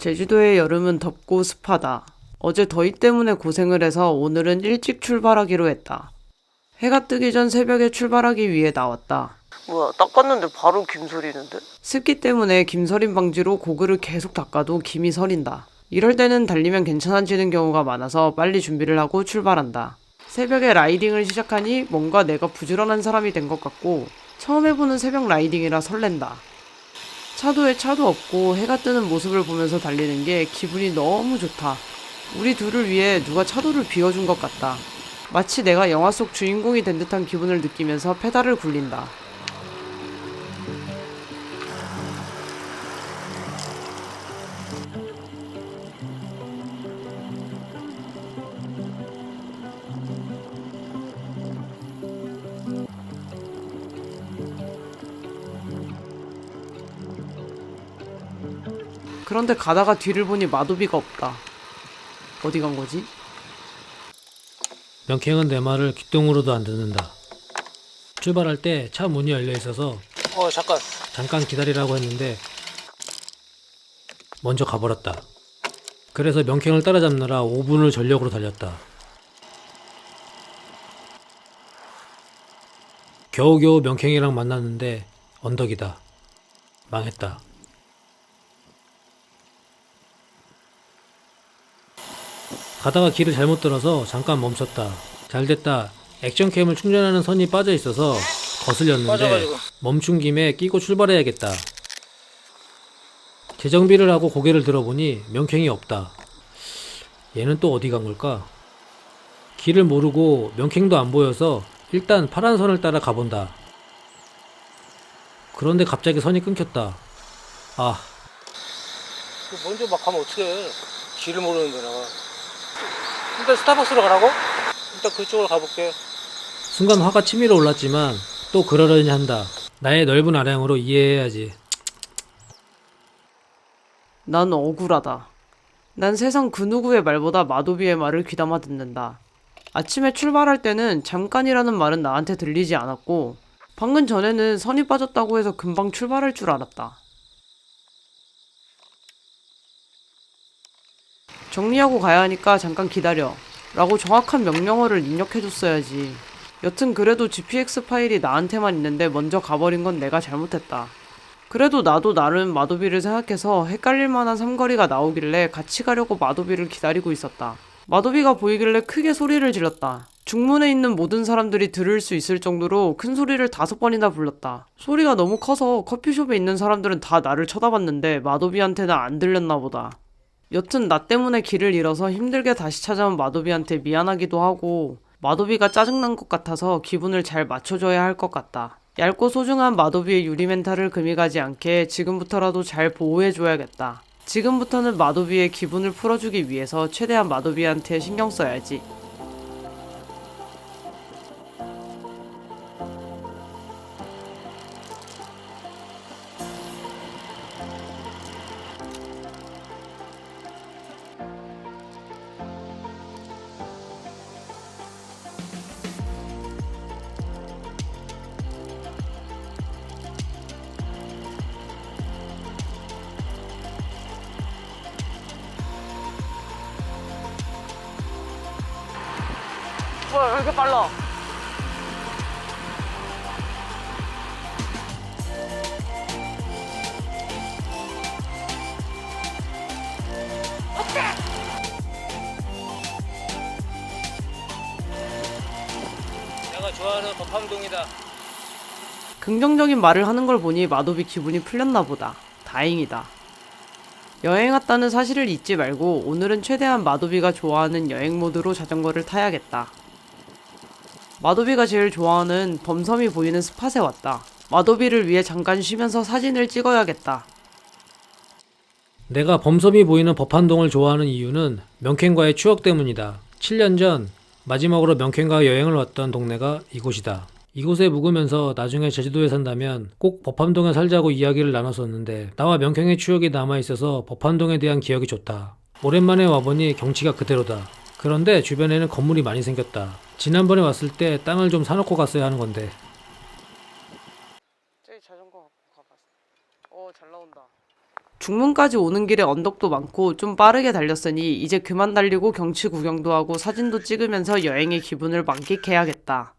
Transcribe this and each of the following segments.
제주도의 여름은 덥고 습하다. 어제 더위 때문에 고생을 해서 오늘은 일찍 출발하기로 했다. 해가 뜨기 전 새벽에 출발하기 위해 나왔다. 뭐야, 닦았는데 바로 김 서리는데? 습기 때문에 김 서림 방지로 고글을 계속 닦아도 김이 서린다. 이럴 때는 달리면 괜찮아지는 경우가 많아서 빨리 준비를 하고 출발한다. 새벽에 라이딩을 시작하니 뭔가 내가 부지런한 사람이 된 것 같고 처음 해보는 새벽 라이딩이라 설렌다. 차도에 차도 없고 해가 뜨는 모습을 보면서 달리는 게 기분이 너무 좋다. 우리 둘을 위해 누가 차도를 비워준 것 같다. 마치 내가 영화 속 주인공이 된 듯한 기분을 느끼면서 페달을 굴린다. 그런데 가다가 뒤를 보니 마도비가 없다. 어디 간 거지? 명쾌형은 내 말을 귓등으로도 안 듣는다. 출발할 때 차 문이 열려 있어서 잠깐 기다리라고 했는데 먼저 가버렸다. 그래서 명쾌형을 따라잡느라 5분을 전력으로 달렸다. 겨우겨우 명쾌형이랑 만났는데 언덕이다. 망했다. 가다가 길을 잘못 들어서 잠깐 멈췄다. 잘됐다. 액션캠을 충전하는 선이 빠져 있어서 거슬렸는데 멈춘 김에 끼고 출발해야겠다. 재정비를 하고 고개를 들어보니 명쾌형이 없다. 얘는 또 어디 간 걸까? 길을 모르고 명쾌형도 안 보여서 일단 파란 선을 따라 가본다. 그런데 갑자기 선이 끊겼다. 아, 먼저 막 가면 어떡해. 길을 모르는데 내가. 일단 스타벅스로 가라고? 일단 그쪽으로 가볼게. 순간 화가 치밀어 올랐지만 또 그러려니 한다. 나의 넓은 아량으로 이해해야지. 난 억울하다. 난 세상 그 누구의 말보다 마도비의 말을 귀담아 듣는다. 아침에 출발할 때는 잠깐이라는 말은 나한테 들리지 않았고 방금 전에는 선이 빠졌다고 해서 금방 출발할 줄 알았다. 정리하고 가야 하니까 잠깐 기다려 라고 정확한 명령어를 입력해줬어야지. 여튼 그래도 GPX 파일이 나한테만 있는데 먼저 가버린 건 내가 잘못했다. 그래도 나도 나름 마도비를 생각해서 헷갈릴 만한 삼거리가 나오길래 같이 가려고 마도비를 기다리고 있었다. 마도비가 보이길래 크게 소리를 질렀다. 중문에 있는 모든 사람들이 들을 수 있을 정도로 큰 소리를 5번이나 불렀다. 소리가 너무 커서 커피숍에 있는 사람들은 다 나를 쳐다봤는데 마도비한테는 안 들렸나 보다. 여튼 나 때문에 길을 잃어서 힘들게 다시 찾아온 마도비한테 미안하기도 하고 마도비가 짜증난 것 같아서 기분을 잘 맞춰줘야 할 것 같다. 얇고 소중한 마도비의 유리 멘탈을 금이 가지 않게 지금부터라도 잘 보호해줘야겠다. 지금부터는 마도비의 기분을 풀어주기 위해서 최대한 마도비한테 신경 써야지. 뭐야, 왜 이렇게 빨라? 내가 좋아하는 법함동이다. 긍정적인 말을 하는 걸 보니 마도비 기분이 풀렸나 보다. 다행이다. 여행 왔다는 사실을 잊지 말고 오늘은 최대한 마도비가 좋아하는 여행 모드로 자전거를 타야겠다. 마도비가 제일 좋아하는 범섬이 보이는 스팟에 왔다. 마도비를 위해 잠깐 쉬면서 사진을 찍어야겠다. 내가 범섬이 보이는 법한동을 좋아하는 이유는 명쾌과의 추억 때문이다. 7년 전 마지막으로 명쾌과 여행을 왔던 동네가 이곳이다. 이곳에 묵으면서 나중에 제주도에 산다면 꼭 법한동에 살자고 이야기를 나눴었는데 나와 명쾌의 추억이 남아있어서 법한동에 대한 기억이 좋다. 오랜만에 와보니 경치가 그대로다. 그런데 주변에는 건물이 많이 생겼다. 지난번에 왔을 때 땅을 좀 사놓고 갔어야 하는 건데. 저기 자전거 갖고 가봤어. 잘 나온다. 중문까지 오는 길에 언덕도 많고 좀 빠르게 달렸으니 이제 그만 달리고 경치 구경도 하고 사진도 찍으면서 여행의 기분을 만끽해야겠다.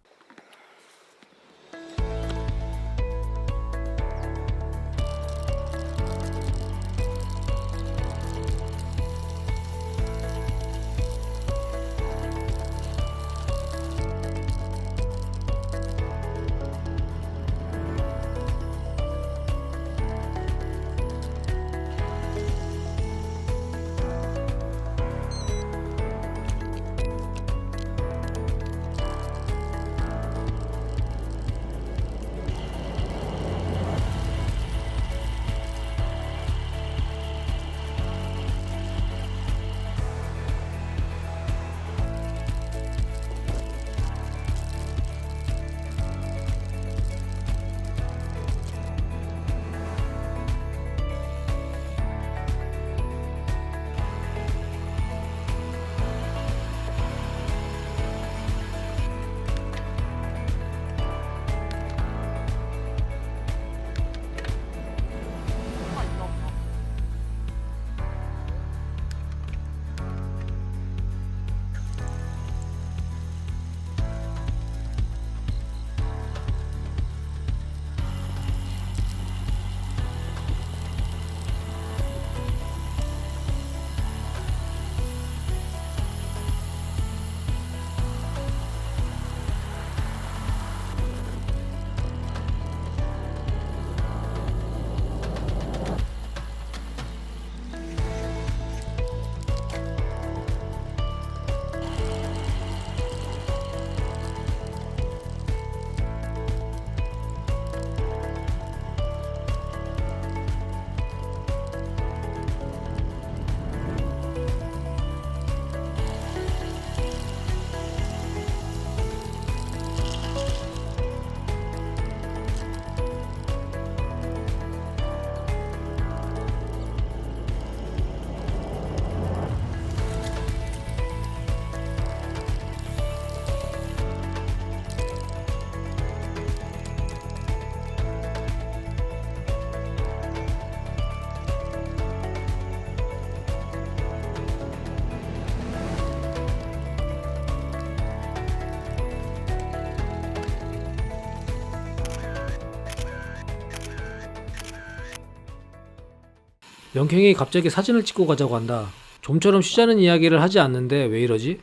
명캥이 갑자기 사진을 찍고 가자고 한다. 좀처럼 쉬자는 이야기를 하지 않는데 왜 이러지?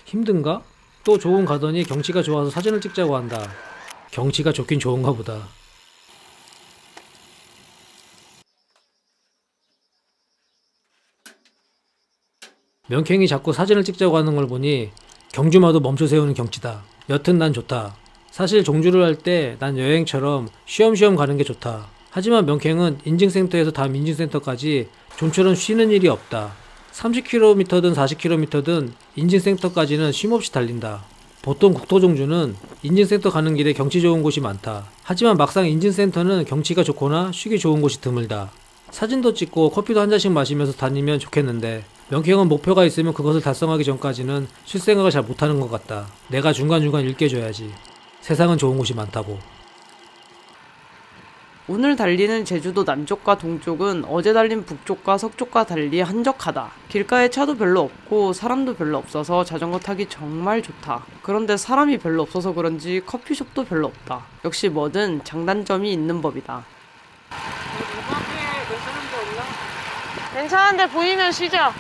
힘든가? 또 조금 가더니 경치가 좋아서 사진을 찍자고 한다. 경치가 좋긴 좋은가 보다. 명캥이 자꾸 사진을 찍자고 하는 걸 보니 경주마도 멈춰 세우는 경치다. 여튼 난 좋다. 사실 종주를 할 때 난 여행처럼 쉬엄쉬엄 가는 게 좋다. 하지만 명캥은 인증센터에서 다음 인증센터까지 좀처럼 쉬는 일이 없다. 30km든 40km든 인증센터까지는 쉼없이 달린다. 보통 국토종주는 인증센터 가는 길에 경치 좋은 곳이 많다. 하지만 막상 인증센터는 경치가 좋거나 쉬기 좋은 곳이 드물다. 사진도 찍고 커피도 한 잔씩 마시면서 다니면 좋겠는데 명캥은 목표가 있으면 그것을 달성하기 전까지는 쉴 생각을 잘 못하는 것 같다. 내가 중간중간 일깨줘야지. 세상은 좋은 곳이 많다고. 오늘 달리는 제주도 남쪽과 동쪽은 어제 달린 북쪽과 서쪽과 달리 한적하다. 길가에 차도 별로 없고 사람도 별로 없어서 자전거 타기 정말 좋다. 그런데 사람이 별로 없어서 그런지 커피숍도 별로 없다. 역시 뭐든 장단점이 있는 법이다. 괜찮은데 보이면 쉬자.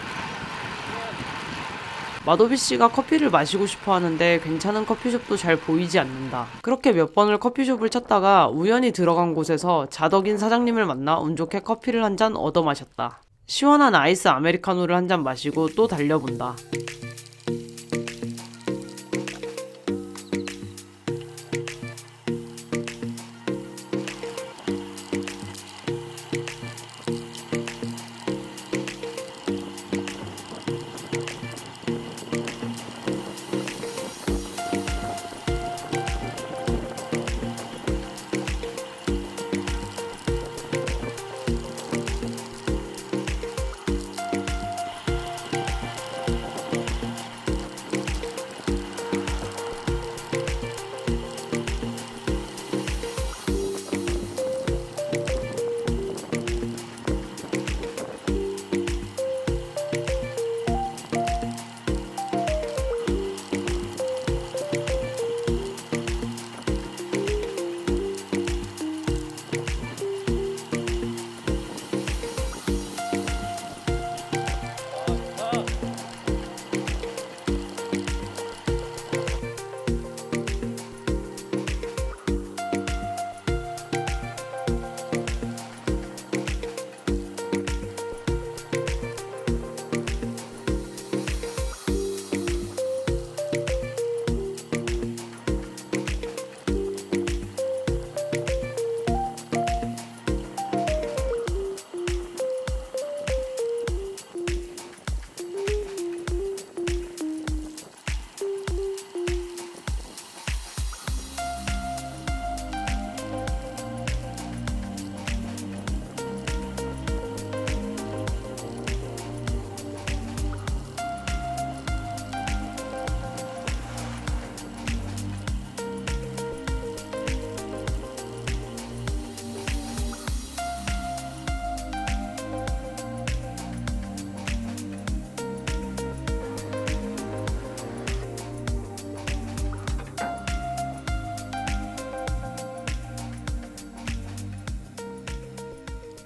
마도비 씨가 커피를 마시고 싶어 하는데 괜찮은 커피숍도 잘 보이지 않는다. 그렇게 몇 번을 커피숍을 찾다가 우연히 들어간 곳에서 자덕인 사장님을 만나 운 좋게 커피를 한 잔 얻어 마셨다. 시원한 아이스 아메리카노를 한 잔 마시고 또 달려본다.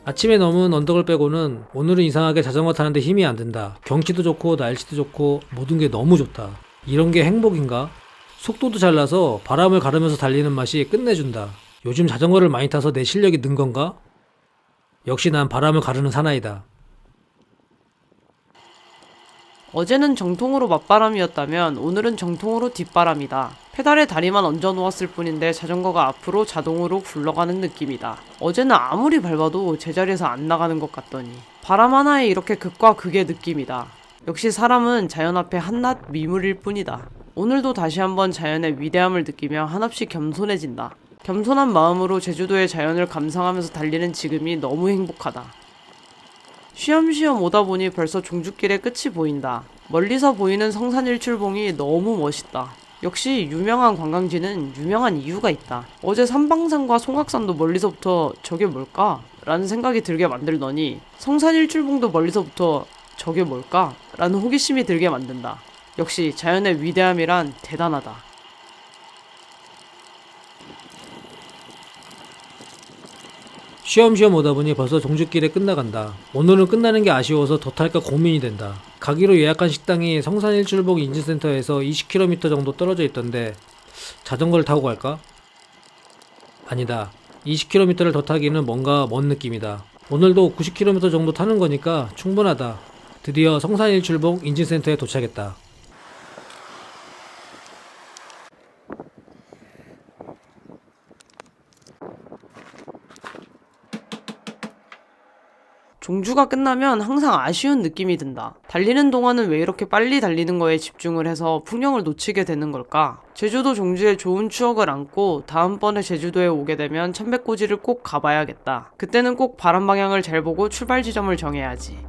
아침에 넘은 언덕을 빼고는 오늘은 이상하게 자전거 타는데 힘이 안 든다. 경치도 좋고 날씨도 좋고 모든 게 너무 좋다. 이런 게 행복인가? 속도도 잘 나서 바람을 가르면서 달리는 맛이 끝내준다. 요즘 자전거를 많이 타서 내 실력이 는 건가? 역시 난 바람을 가르는 사나이다. 어제는 정통으로 맞바람이었다면 오늘은 정통으로 뒷바람이다. 페달에 다리만 얹어 놓았을 뿐인데 자전거가 앞으로 자동으로 굴러가는 느낌이다. 어제는 아무리 밟아도 제자리에서 안 나가는 것 같더니 바람 하나에 이렇게 극과 극의 느낌이다. 역시 사람은 자연 앞에 한낱 미물일 뿐이다. 오늘도 다시 한번 자연의 위대함을 느끼며 한없이 겸손해진다. 겸손한 마음으로 제주도의 자연을 감상하면서 달리는 지금이 너무 행복하다. 쉬엄쉬엄 오다 보니 벌써 종주길의 끝이 보인다. 멀리서 보이는 성산일출봉이 너무 멋있다. 역시 유명한 관광지는 유명한 이유가 있다. 어제 삼방산과 송악산도 멀리서부터 저게 뭘까? 라는 생각이 들게 만들더니 성산일출봉도 멀리서부터 저게 뭘까? 라는 호기심이 들게 만든다. 역시 자연의 위대함이란 대단하다. 쉬엄쉬엄 오다 보니 벌써 종주길에 끝나간다. 오늘은 끝나는 게 아쉬워서 더 탈까 고민이 된다. 가기로 예약한 식당이 성산일출봉 인증센터에서 20km 정도 떨어져 있던데 자전거를 타고 갈까? 아니다. 20km를 더 타기는 뭔가 먼 느낌이다. 오늘도 90km 정도 타는 거니까 충분하다. 드디어 성산일출봉 인증센터에 도착했다. 종주가 끝나면 항상 아쉬운 느낌이 든다. 달리는 동안은 왜 이렇게 빨리 달리는 거에 집중을 해서 풍경을 놓치게 되는 걸까? 제주도 종주에 좋은 추억을 안고 다음번에 제주도에 오게 되면 천백고지를 꼭 가봐야겠다. 그때는 꼭 바람 방향을 잘 보고 출발 지점을 정해야지.